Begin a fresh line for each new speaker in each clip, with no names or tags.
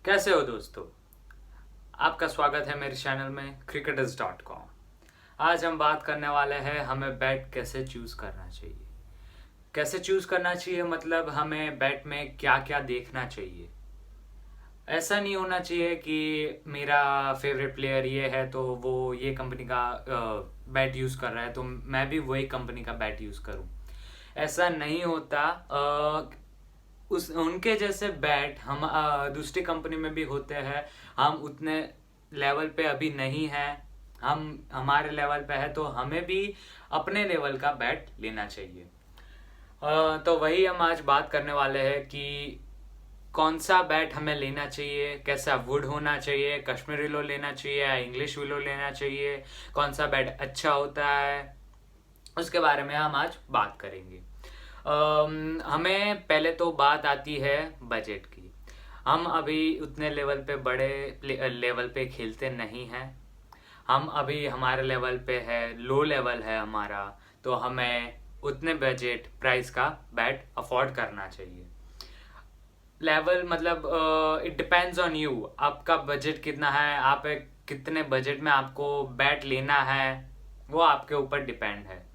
कैसे हो दोस्तों। आपका स्वागत है मेरे चैनल में cricketers.com। आज हम बात करने वाले हैं हमें बैट कैसे चूज़ करना चाहिए। कैसे चूज़ करना चाहिए मतलब हमें बैट में क्या क्या देखना चाहिए। ऐसा नहीं होना चाहिए कि मेरा फेवरेट प्लेयर ये है तो वो ये कंपनी का बैट यूज़ कर रहा है तो मैं भी वही कंपनी का बैट यूज़ करूं। ऐसा नहीं होता। उस उनके जैसे बैट हम दूसरी कंपनी में भी होते हैं। हम उतने लेवल पे अभी नहीं हैं। हम हमारे लेवल पे है तो हमें भी अपने लेवल का बैट लेना चाहिए। तो वही हम आज बात करने वाले हैं कि कौन सा बैट हमें लेना चाहिए, कैसा वुड होना चाहिए, कश्मीरी विलो लेना चाहिए या इंग्लिश विलो लेना चाहिए, कौन सा बैट अच्छा होता है, उसके बारे में हम आज बात करेंगे। हमें पहले तो बात आती है बजट की। हम अभी उतने लेवल पे बड़े लेवल पे खेलते नहीं हैं। हम अभी हमारे लेवल पे है, लो लेवल है हमारा, तो हमें उतने बजट प्राइस का बैट अफोर्ड करना चाहिए। लेवल मतलब इट डिपेंड्स ऑन यू, आपका बजट कितना है, आप कितने बजट में आपको बैट लेना है, वो आपके ऊपर डिपेंड है।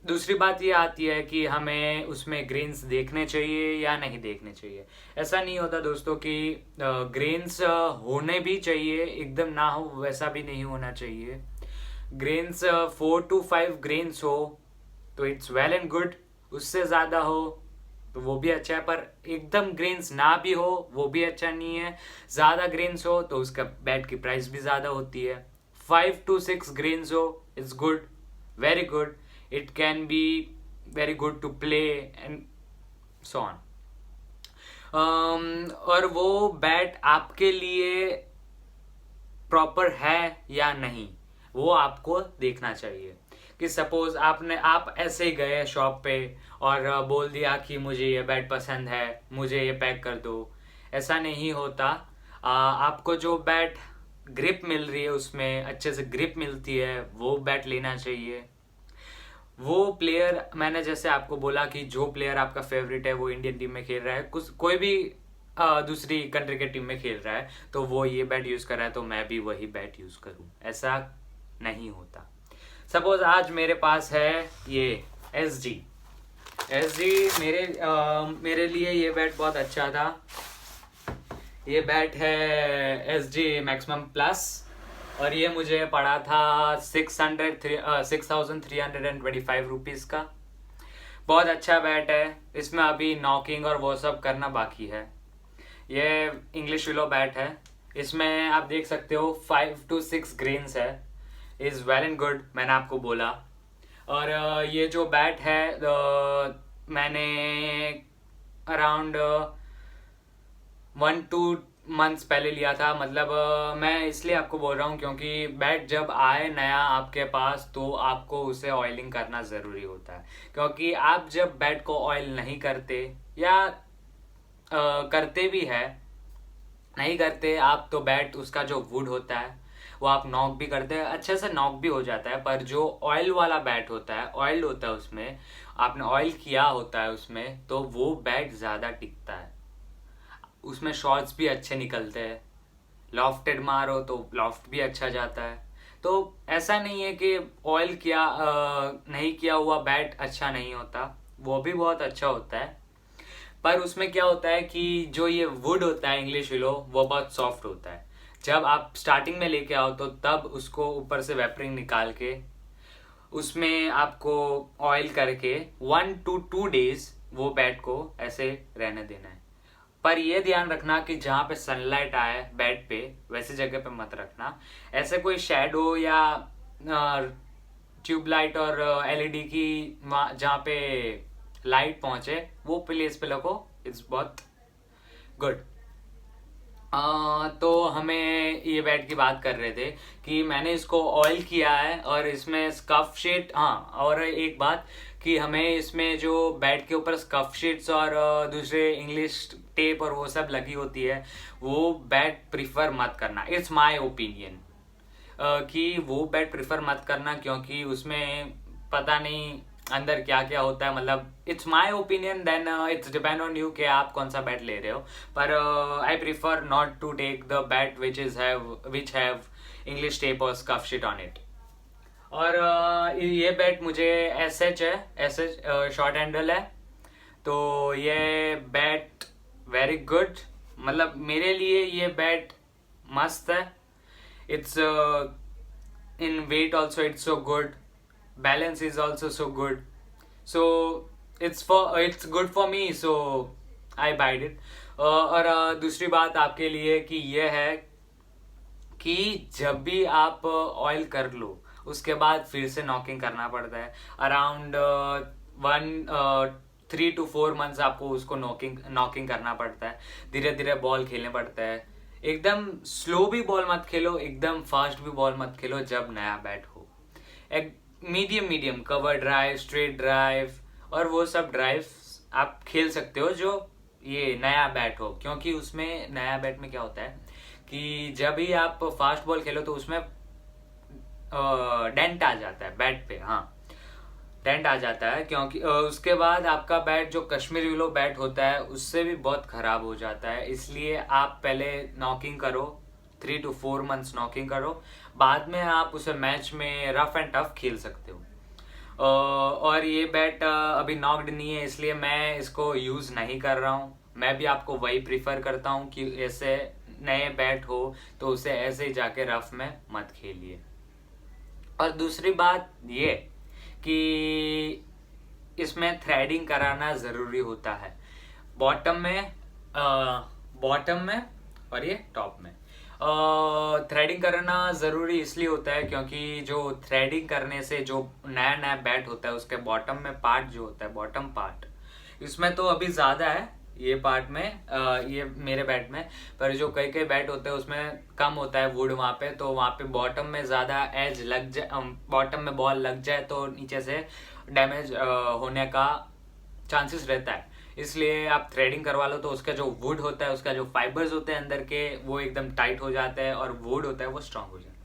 दूसरी बात ये आती है कि हमें उसमें ग्रेन्स देखने चाहिए या नहीं देखने चाहिए। ऐसा नहीं होता दोस्तों कि ग्रेन्स होने भी चाहिए, एकदम ना हो वैसा भी नहीं होना चाहिए। ग्रेन्स 4 to 5 ग्रेन्स हो तो इट्स वेल एंड गुड। उससे ज़्यादा हो तो वो भी अच्छा है, पर एकदम ग्रेन्स ना भी हो वो भी अच्छा नहीं है। ज़्यादा ग्रेन्स हो तो उसका बैट की प्राइस भी ज़्यादा होती है। 5 to 6 ग्रेन्स हो it's good, very good. It can be very good to play and so on. और वो बैट आपके लिए प्रॉपर है या नहीं वो आपको देखना चाहिए। कि सपोज आप ऐसे ही गए शॉप पे और बोल दिया कि मुझे ये बैट पसंद है, मुझे ये पैक कर दो। ऐसा नहीं होता। आपको जो बैट ग्रिप मिल रही है, उसमें अच्छे से ग्रिप मिलती है, वो बैट लेना चाहिए। वो प्लेयर, मैंने जैसे आपको बोला कि जो प्लेयर आपका फेवरेट है वो इंडियन टीम में खेल रहा है, कुछ कोई भी दूसरी कंट्री के टीम में खेल रहा है तो वो ये बैट यूज कर रहा है तो मैं भी वही बैट यूज करूं, ऐसा नहीं होता। सपोज आज मेरे पास है ये एस जी मेरे लिए ये बैट बहुत अच्छा था। ये बैट है SG मैक्सिमम प्लस और ये मुझे पड़ा था 6,325 रुपीज़ का। बहुत अच्छा बैट है। इसमें अभी नॉकिंग और वो सब करना बाकी है। ये इंग्लिश विलो बैट है। इसमें आप देख सकते हो 5 to 6 ग्रेन्स है, इज़ वेल एंड गुड, मैंने आपको बोला। और ये जो बैट है मैंने अराउंड 1-2 मंथ्स पहले लिया था। मतलब मैं इसलिए आपको बोल रहा हूँ क्योंकि बैट जब आए नया आपके पास तो आपको उसे ऑयलिंग करना ज़रूरी होता है। क्योंकि आप जब बैट को ऑयल नहीं करते या करते भी है, नहीं करते आप तो बैट उसका जो वुड होता है वो आप नॉक भी करते हैं, अच्छे से नॉक भी हो जाता है। पर जो ऑयल वाला बैट होता है, ऑयल होता है उसमें, आपने ऑयल किया होता है उसमें, तो वो बैट ज़्यादा टिकता है। उसमें शॉट्स भी अच्छे निकलते हैं। लॉफ्टेड मारो तो लॉफ्ट भी अच्छा जाता है। तो ऐसा नहीं है कि ऑयल किया नहीं किया हुआ बैट अच्छा नहीं होता, वो भी बहुत अच्छा होता है। पर उसमें क्या होता है कि जो ये वुड होता है इंग्लिश विलो, वो बहुत सॉफ्ट होता है। जब आप स्टार्टिंग में लेके आओ तो तब उसको ऊपर से वेपरिंग निकाल के उसमें आपको ऑयल करके 1 to 2 days वो बैट को ऐसे रहने देना है। पर ये ध्यान रखना कि जहाँ पे सनलाइट आए बैट पे वैसी जगह पे मत रखना। ऐसे कोई शेडो या ट्यूबलाइट और LED की जहाँ पे लाइट पहुंचे वो प्लेस पे रखो, इट्स बहुत गुड। तो हमें ये बैट की बात कर रहे थे कि मैंने इसको ऑयल किया है और इसमें स्कफ शीट, हाँ और एक बात कि हमें इसमें जो बैट के ऊपर स्कफ शीट्स और दूसरे इंग्लिश टेप और वो सब लगी होती है, वो बैट प्रिफर मत करना। इट्स माय ओपिनियन कि वो बैट प्रिफर मत करना क्योंकि उसमें पता नहीं अंदर क्या क्या होता है, मतलब it's my opinion, then it's depend on you कि आप कौन सा बैट ले रहे हो। पर I prefer not to take the bat which have English tape और स्कफ शिट ऑन इट। और ये बैट मुझे एस एच है, एस एच शॉर्ट हैंडल है। तो ये बैट वेरी गुड, मतलब मेरे लिए ये बैट मस्त है। It's in weight also it's so good, balance is also so good, so it's good for me, so I buyed it. और दूसरी बात आपके लिए कि ये है कि जब भी आप ऑयल कर लो उसके बाद फिर से नॉकिंग करना पड़ता है। अराउंड 3 to 4 मंथ्स आपको उसको नॉकिंग करना पड़ता है, धीरे धीरे बॉल खेलने पड़ता है। एकदम स्लो भी बॉल मत खेलो, एकदम फास्ट भी बॉल मत खेलो जब नया बैट हो। एक medium medium cover drive, straight drive और वो सब ड्राइव आप खेल सकते हो जो ये नया बैट हो, क्योंकि उसमें नया बैट में क्या होता है कि जब भी आप फास्ट बॉल खेलो तो उसमें डेंट आ जाता है बैट पे, हाँ डेंट आ जाता है, क्योंकि उसके बाद आपका बैट जो कश्मीरी विलो बैट होता है उससे भी बहुत खराब हो जाता है। इसलिए आप पहले नॉकिंग करो, 3 to 4 मंथ्स नॉकिंग करो, बाद में आप उसे मैच में रफ एंड टफ खेल सकते हो। और ये बैट अभी नॉक्ड नहीं है, इसलिए मैं इसको यूज़ नहीं कर रहा हूँ। मैं भी आपको वही प्रीफर करता हूँ कि ऐसे नए बैट हो तो उसे ऐसे ही जाके रफ में मत खेलिए। और दूसरी बात ये कि इसमें थ्रेडिंग कराना ज़रूरी होता है, बॉटम में और ये टॉप में। थ्रेडिंग करना ज़रूरी इसलिए होता है क्योंकि जो थ्रेडिंग करने से जो नया नया बैट होता है उसके बॉटम में पार्ट जो होता है, बॉटम पार्ट, इसमें तो अभी ज़्यादा है ये पार्ट में, ये मेरे बैट में, पर जो कई कई बैट होते हैं उसमें कम होता है वुड वहाँ पे, तो वहाँ पे बॉटम में ज़्यादा एज लग जाए, बॉटम में बॉल लग जाए तो नीचे से डैमेज होने का चांसेस रहता है। इसलिए आप थ्रेडिंग करवा लो तो उसका जो वुड होता है, उसका जो फाइबर्स होते हैं अंदर के, वो एकदम टाइट हो जाते हैं और वुड होता है वो स्ट्रांग हो जाता है।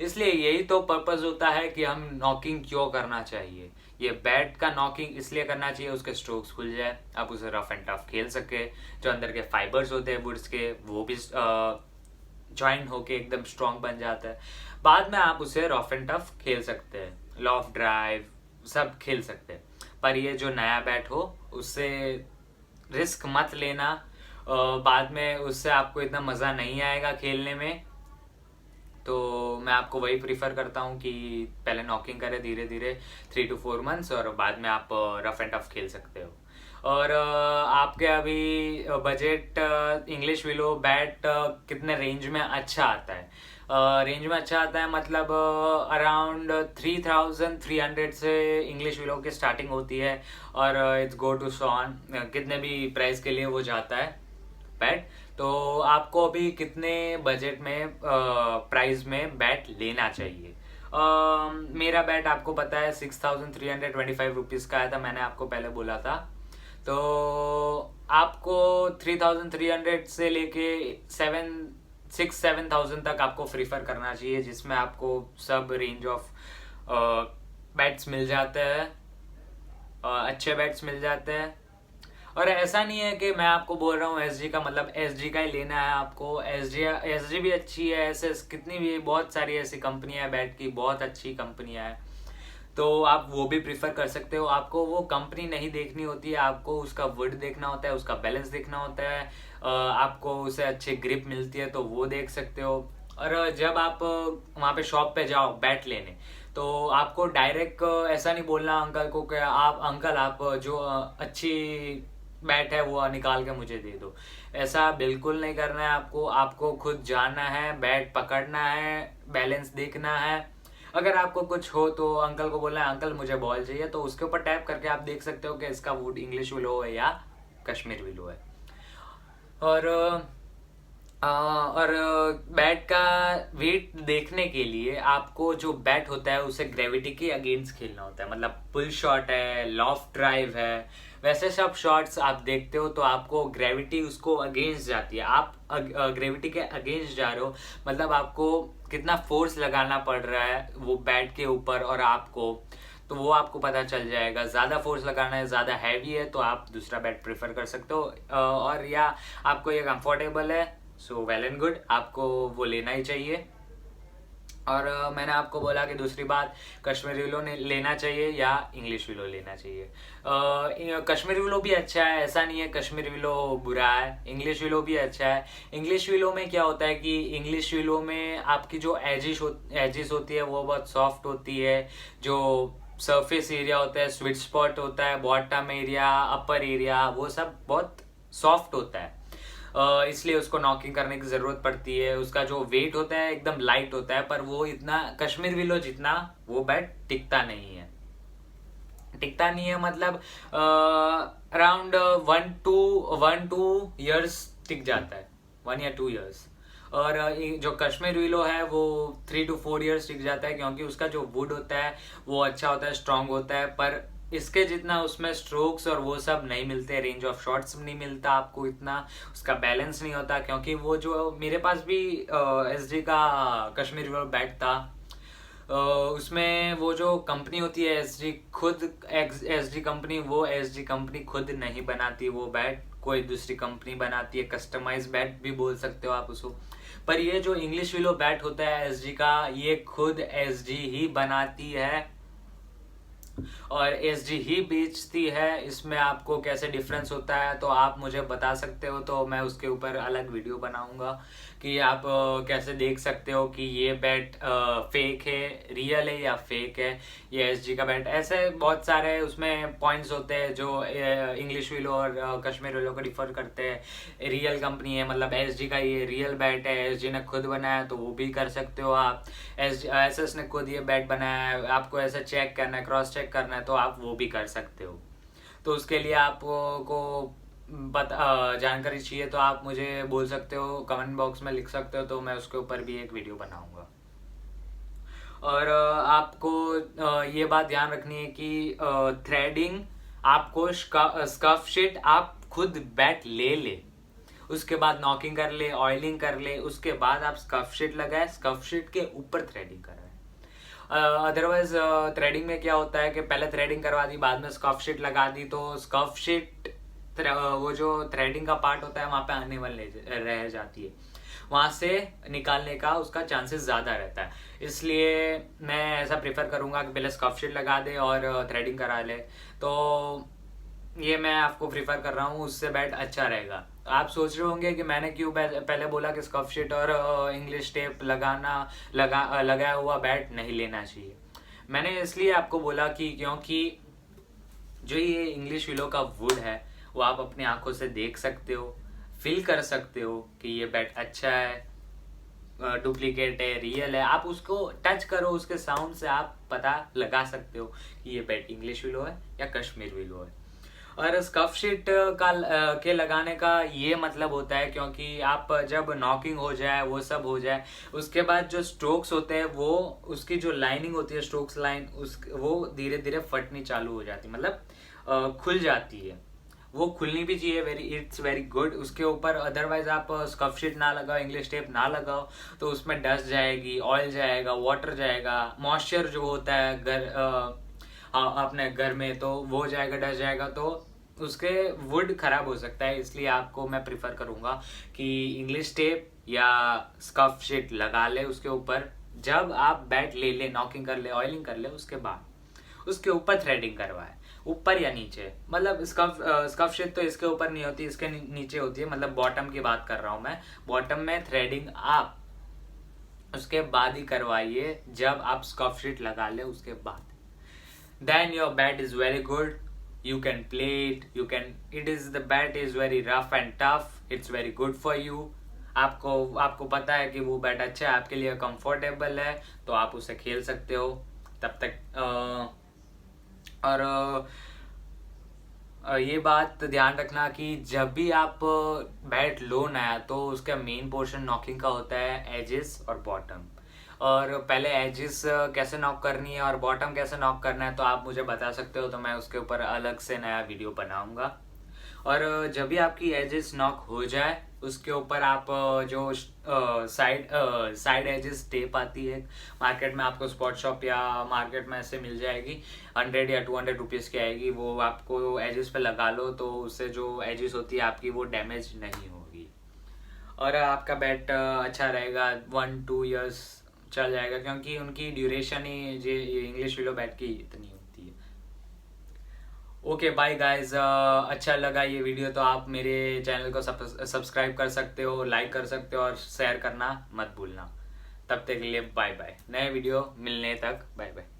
इसलिए यही तो पर्पस होता है कि हम नॉकिंग क्यों करना चाहिए। ये बैट का नॉकिंग इसलिए करना चाहिए उसके स्ट्रोक्स खुल जाए, आप उसे रफ एंड टफ खेल सके, जो अंदर के फाइबर्स होते हैं वुड्स के वो भी ज्वाइन होके एकदम स्ट्रांग बन जाता है। बाद में आप उसे रफ एंड टफ खेल सकते हैं, लॉफ्ट ड्राइव सब खेल सकते हैं। पर ये जो नया बैट हो उससे रिस्क मत लेना, बाद में उससे आपको इतना मज़ा नहीं आएगा खेलने में। तो मैं आपको वही प्रीफर करता हूँ कि पहले नॉकिंग करें धीरे धीरे 3 to 4 मंथ्स, और बाद में आप रफ एंड टफ खेल सकते हो। और आपके अभी बजट इंग्लिश विलो बैट कितने रेंज में अच्छा आता है? रेंज में अच्छा आता है मतलब अराउंड 3300 से इंग्लिश विलो की स्टार्टिंग होती है, और इट्स गो टू सॉन कितने भी प्राइस के लिए वो जाता है बैट। तो आपको अभी कितने बजट में प्राइस में बैट लेना चाहिए? मेरा बैट आपको पता है 6325 का आया था, मैंने आपको पहले बोला था। तो आपको 3300 से लेके 6-7 thousand तक आपको प्रीफर करना चाहिए, जिसमें आपको सब रेंज ऑफ बैट्स मिल जाते हैं, अच्छे बैट्स मिल जाते हैं। और ऐसा नहीं है कि मैं आपको बोल रहा हूँ एसजी का मतलब एसजी का ही लेना है आपको। एसजी भी अच्छी है, ऐसे कितनी भी बहुत सारी ऐसी कंपनियां हैं बैट की, बहुत अच्छी कंपनियां हैं, तो आप वो भी प्रीफर कर सकते हो। आपको वो कंपनी नहीं देखनी होती है, आपको उसका वुड देखना होता है, उसका बैलेंस देखना होता है, आपको उसे अच्छी ग्रिप मिलती है तो वो देख सकते हो। और जब आप वहाँ पे शॉप पे जाओ बैट लेने, तो आपको डायरेक्ट ऐसा नहीं बोलना अंकल को कि आप जो अच्छी बैट है वो निकाल के मुझे दे दो, ऐसा बिल्कुल नहीं करना है आपको। आपको खुद जानना है, बैट पकड़ना है, बैलेंस देखना है। अगर आपको कुछ हो तो अंकल को बोलना है अंकल मुझे बॉल चाहिए, तो उसके ऊपर टैप करके आप देख सकते हो कि इसका वुड इंग्लिश विलो है या कश्मीर विलो है। और बैट का वेट देखने के लिए आपको जो बैट होता है उसे ग्रेविटी के अगेंस्ट खेलना होता है, मतलब पुल शॉट है, लॉफ्ट ड्राइव है, वैसे सब शॉट्स आप देखते हो तो आपको ग्रेविटी उसको अगेंस्ट जाती है। आप ग्रेविटी के अगेंस्ट जा रहे हो, मतलब आपको कितना फोर्स लगाना पड़ रहा है वो बैट के ऊपर और आपको, तो वो आपको पता चल जाएगा। ज़्यादा फोर्स लगाना है, ज़्यादा हैवी है, तो आप दूसरा बैट प्रेफर कर सकते हो। और या आपको ये कंफर्टेबल है, सो वेल एंड गुड, आपको वो लेना ही चाहिए। और मैंने आपको बोला कि दूसरी बात, कश्मीरी विलो लेना चाहिए या इंग्लिश विलो लेना चाहिए। कश्मीरी विलो भी अच्छा है, ऐसा नहीं है कश्मीरी विलो बुरा है। इंग्लिश विलो भी अच्छा है। इंग्लिश विलो में क्या होता है कि इंग्लिश विलो में आपकी जो एजिस होती है वो बहुत सॉफ्ट होती है। जो सरफेस एरिया होता है, स्वीट स्पॉट होता है, बॉटम एरिया, अपर एरिया, वो सब बहुत सॉफ्ट होता है। इसलिए उसको नॉकिंग करने की ज़रूरत पड़ती है। उसका जो वेट होता है एकदम लाइट होता है, पर वो इतना कश्मीर विलो जितना वो बैट टिकता नहीं है। मतलब अराउंड 1 to 2 years टिक जाता है, 1 या 2 years। और जो कश्मीर विलो है वो 3 to 4 years टिक जाता है, क्योंकि उसका जो वुड होता है वो अच्छा होता है, स्ट्रांग होता है। पर इसके जितना उसमें स्ट्रोक्स और वो सब नहीं मिलते, रेंज ऑफ शॉट्स नहीं मिलता आपको इतना, उसका बैलेंस नहीं होता। क्योंकि वो जो मेरे पास भी एसजी का कश्मीर विलो बैट था, उसमें वो जो कंपनी होती है एसजी खुद, एसजी कंपनी, वो एसजी कंपनी खुद नहीं बनाती वो बैट, कोई दूसरी कंपनी बनाती है। कस्टमाइज बैट भी बोल सकते हो आप उसको। पर ये जो इंग्लिश विलो बैट होता है एसजी का, ये खुद एसजी ही बनाती है और एसजी ही बेचती है। इसमें आपको कैसे डिफरेंस होता है तो आप मुझे बता सकते हो, तो मैं उसके ऊपर अलग वीडियो बनाऊंगा कि आप कैसे देख सकते हो कि ये बैट फेक है, रियल है या फेक है ये एसजी का बैट। ऐसे बहुत सारे उसमें पॉइंट्स होते हैं जो इंग्लिश विलो और कश्मीर विलो को डिफर करते हैं। रियल कंपनी है, मतलब एसजी का ये रियल बैट है, एसजी ने खुद बनाया, तो वो भी कर सकते हो आप। एसएस ने खुद ये बैट बनाया है, आपको ऐसा चेक करना है, क्रॉस चेक करना है, तो आप वो भी कर सकते हो। तो उसके लिए आपको जानकारी चाहिए तो आप मुझे बोल सकते हो, कमेंट बॉक्स में लिख सकते हो, तो मैं उसके ऊपर भी एक वीडियो बनाऊंगा। और आपको ये बात ध्यान रखनी है कि थ्रेडिंग आपको स्कफ शीट आप खुद बैट ले, उसके बाद नॉकिंग कर ले, ऑयलिंग कर ले, उसके बाद आप स्कफ शीट लगाए, स्कफ शीट के ऊपर थ्रेडिंग कराए। अदरवाइज थ्रेडिंग में क्या होता है कि पहले थ्रेडिंग करवा दी, बाद में स्कफ शीट लगा दी, तो स्कफ शीट वो जो थ्रेडिंग का पार्ट होता है वहां पे आने वाले रह जाती है, वहां से निकालने का उसका चांसेस ज़्यादा रहता है। इसलिए मैं ऐसा प्रेफर करूंगा कि पहले स्कफ शीट लगा दे और थ्रेडिंग करा ले। तो ये मैं आपको प्रीफर कर रहा हूँ, उससे बैट अच्छा रहेगा। आप सोच रहे होंगे कि मैंने क्यों पहले बोला कि स्कफ शीट और इंग्लिश टेप लगाया हुआ बैट नहीं लेना चाहिए। मैंने इसलिए आपको बोला कि क्योंकि जो ये इंग्लिश विलो का वुड है वो आप अपनी आंखों से देख सकते हो, फील कर सकते हो कि ये बैट अच्छा है, डुप्लीकेट है, रियल है। आप उसको टच करो, उसके साउंड से आप पता लगा सकते हो कि ये बैट इंग्लिश विलो है या कश्मीर विलो है। और स्कफ शीट के लगाने का ये मतलब होता है क्योंकि आप जब नॉकिंग हो जाए, वो सब हो जाए, उसके बाद जो स्ट्रोक्स होते हैं वो, उसकी जो लाइनिंग होती है, स्ट्रोक्स लाइन, वो धीरे धीरे फटनी चालू हो जाती है, मतलब खुल जाती है। वो खुलनी भी चाहिए, इट्स वेरी गुड उसके ऊपर। अदरवाइज आप स्कफ शीट ना लगाओ, इंग्लिश टेप ना लगाओ, तो उसमें डस्ट जाएगी, ऑयल जाएगा, वाटर जाएगा, मॉइस्चर जो होता है अपने घर में, तो वो जाएगा, डस्ट जाएगा, तो उसके वुड खराब हो सकता है। इसलिए आपको मैं प्रिफर करूंगा कि इंग्लिश टेप या स्कफ शीट लगा ले उसके ऊपर, जब आप बैट ले, नॉकिंग कर ले, ऑयलिंग कर ले, उसके बाद उसके ऊपर थ्रेडिंग करवाए, ऊपर या नीचे। मतलब स्कफ शीट तो इसके ऊपर नहीं होती, इसके नीचे होती है, मतलब बॉटम की बात कर रहा हूं मैं। बॉटम में थ्रेडिंग आप उसके बाद ही करवाइए, जब आप स्कफ शीट लगा ले उसके बाद। Then your bat is very good, you can play it, the bat is very rough and tough, it's very good for you। आपको पता है कि वो बैट अच्छा है, आपके लिए कंफर्टेबल है, तो आप उसे खेल सकते हो तब तक। और ये बात ध्यान रखना कि जब भी आप बैट लो नया, तो उसका मेन पोर्शन नॉकिंग का होता है एजेस और बॉटम। और पहले एजिस कैसे नॉक करनी है और बॉटम कैसे नॉक करना है तो आप मुझे बता सकते हो, तो मैं उसके ऊपर अलग से नया वीडियो बनाऊंगा। और जब भी आपकी एजेस नॉक हो जाए उसके ऊपर आप जो साइड एजेस टेप आती है मार्केट में, आपको स्पॉट शॉप या मार्केट में ऐसे मिल जाएगी, 100 या 200 रुपीज़ की आएगी, वो आपको एजेस पे लगा लो तो उससे जो एजेस होती है आपकी वो डैमेज नहीं होगी और आपका बैट अच्छा रहेगा, 1-2 ईयर्स चल जाएगा, क्योंकि उनकी ड्यूरेशन ही ये इंग्लिश विलो बैट की इतनी होती है। ओके बाय गाइस, अच्छा लगा ये वीडियो तो आप मेरे चैनल को सब्सक्राइब कर सकते हो, लाइक कर सकते हो और शेयर करना मत भूलना। तब तक के लिए बाय बाय, नए वीडियो मिलने तक बाय बाय।